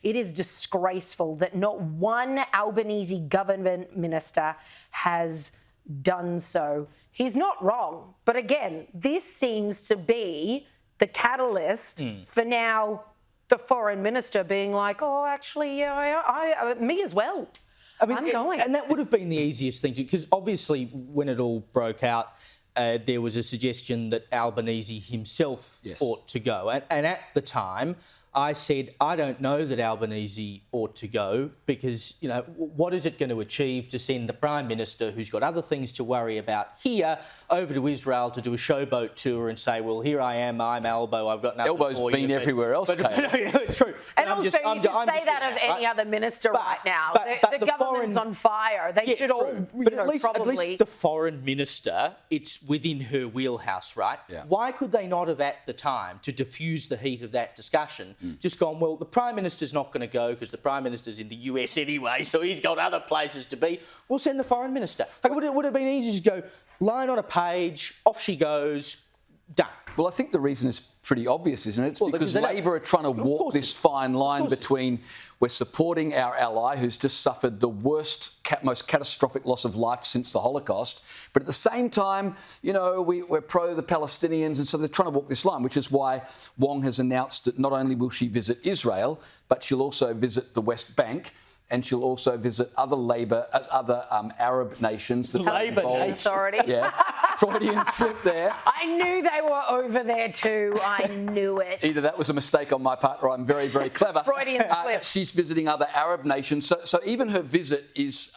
It is disgraceful that not one Albanese government minister has done so. He's not wrong. But again, this seems to be the catalyst for now the foreign minister being like, oh, actually, yeah, me as well. I mean, I'm going. And that would have been the easiest thing to, because obviously when it all broke out, there was a suggestion that Albanese himself ought to go. And at the time, I said, I don't know that Albanese ought to go because, you know, what is it going to achieve to send the Prime Minister, who's got other things to worry about here, over to Israel to do a showboat tour and say, well, here I am, I'm Albo, I've got nothing Albo's for been you. everywhere else, True. And also, you can say that of any other minister right now. The government's on fire. They should all, at least the foreign minister, it's within her wheelhouse, right? Yeah. Why could they not have, at the time, to diffuse the heat of that discussion, just gone, well, the Prime Minister's not going to go because the Prime Minister's in the US anyway, so he's got other places to be. We'll send the Foreign Minister. Like, it would have been easy to just go, line on a page, off she goes, done. Well, I think the reason is pretty obvious, isn't it? It's because Labor are trying to walk this fine line between we're supporting our ally who's just suffered the worst, most catastrophic loss of life since the Holocaust, but at the same time, you know, we're pro the Palestinians, and so they're trying to walk this line, which is why Wong has announced that not only will she visit Israel, but she'll also visit the West Bank. And she'll also visit other Arab nations that are involved. Authority. Yeah, Freudian slip there. I knew they were over there too. I knew it. Either that was a mistake on my part or I'm very, very clever. Freudian slip. She's visiting other Arab nations. So even her visit is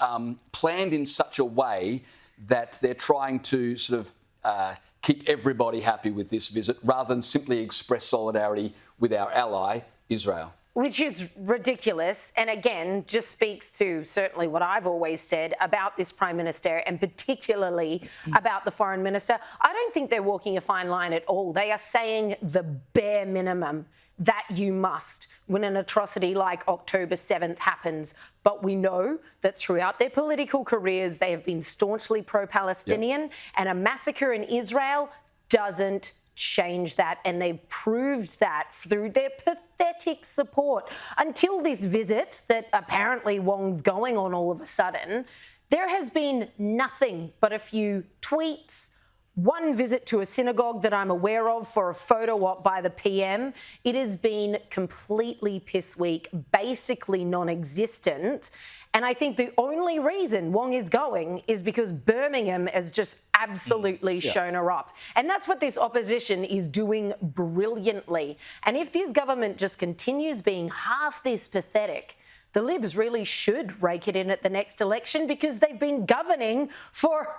planned in such a way that they're trying to sort of keep everybody happy with this visit rather than simply express solidarity with our ally, Israel. Which is ridiculous, and again, just speaks to certainly what I've always said about this Prime Minister and particularly about the Foreign Minister. I don't think they're walking a fine line at all. They are saying the bare minimum that you must when an atrocity like October 7th happens. But we know that throughout their political careers, they have been staunchly pro-Palestinian, and a massacre in Israel doesn't change that, and they've proved that through their pathetic support. Until this visit that apparently Wong's going on all of a sudden, there has been nothing but a few tweets, one visit to a synagogue that I'm aware of for a photo op by the PM. It has been completely piss weak, basically non-existent. And I think the only reason Wong is going is because Birmingham has just absolutely shown her up. And that's what this opposition is doing brilliantly. And if this government just continues being half this pathetic, the Libs really should rake it in at the next election because they've been governing for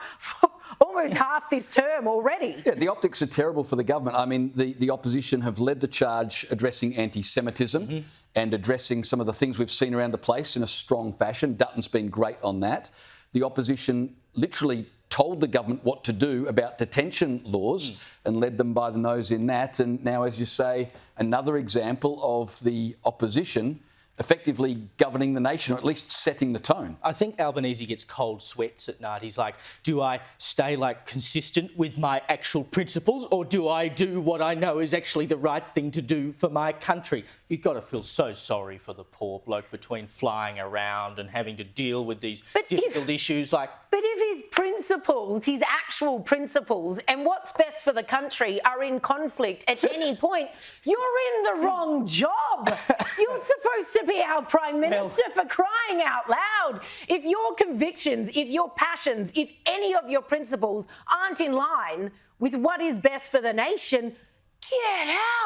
almost half this term already. Yeah, the optics are terrible for the government. I mean, the opposition have led the charge addressing anti-Semitism and addressing some of the things we've seen around the place in a strong fashion. Dutton's been great on that. The opposition literally told the government what to do about detention laws and led them by the nose in that. And now, as you say, another example of the opposition effectively governing the nation, or at least setting the tone. I think Albanese gets cold sweats at night. He's like, do I stay consistent with my actual principles, or do I do what I know is actually the right thing to do for my country? You've got to feel so sorry for the poor bloke between flying around and having to deal with these difficult issues. But if his principles, his actual principles, and what's best for the country are in conflict at any point, you're in the wrong job. You're supposed to be our Prime Minister, for crying out loud. If your convictions, if your passions, if any of your principles aren't in line with what is best for the nation, get out.